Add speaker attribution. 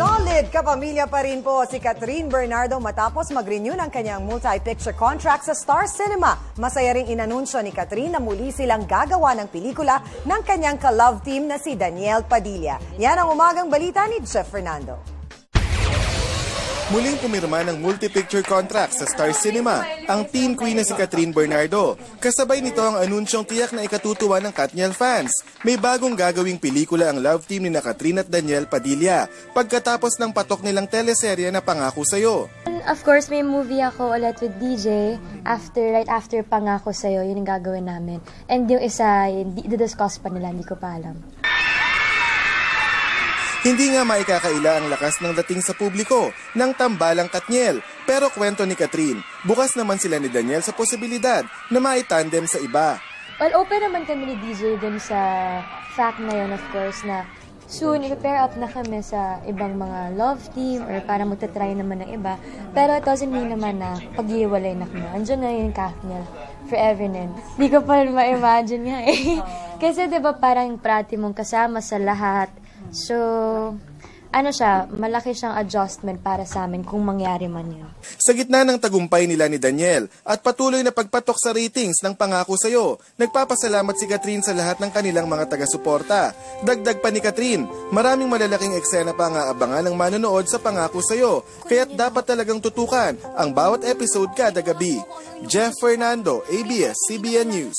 Speaker 1: Solid kapamilya pa rin po si Catherine Bernardo matapos mag-renew ng kanyang multi-picture contract sa Star Cinema. Masaya ring inanunsyo ni Catherine na muli silang gagawa ng pelikula ng kanyang ka-love team na si Daniel Padilla. Yan ang umagang balita ni Jeff Fernando.
Speaker 2: Muling pumirma ng multi-picture contract sa Star Cinema ang teen queen na si Catherine Bernardo. Kasabay nito ang anunsyong tiyak na ikatutuwa ng Katniel fans. May bagong gagawing pelikula ang love team ni Catherine at Daniel Padilla pagkatapos ng patok nilang teleserye na Pangako Sa'yo.
Speaker 3: Of course, may movie ako ulit with DJ right after Pangako Sa'yo, yun ang gagawin namin. And yung isa, di-discuss pa nila, hindi ko pa alam.
Speaker 2: Hindi nga maikakaila ang lakas ng dating sa publiko ng tambalang Katniel. Pero kwento ni Catherine, bukas naman sila ni Daniel sa posibilidad na maitandem sa iba.
Speaker 3: Well, open naman kami ni DJ dun sa fact na yun, of course, na soon, i-pair up na kami sa ibang mga love team or para magta-try naman ng iba. Pero it doesn't mean naman na pag-iwalay na kami. Andiyan na yung Katniel forever nun. Hindi ko pa ma-imagine nga eh. Kasi diba parang prati mong kasama sa lahat. So, malaki siyang adjustment para sa amin kung mangyari man yun.
Speaker 2: Sa gitna ng tagumpay nila ni Daniel at patuloy na pagpatok sa ratings ng Pangako Sa'yo, nagpapasalamat si Catherine sa lahat ng kanilang mga taga-suporta. Dagdag pa ni Catherine, maraming malalaking eksena pa ang aabangan ng manonood sa Pangako Sa'yo, kaya't dapat talagang tutukan ang bawat episode kada gabi. Jeff Fernando, ABS-CBN News.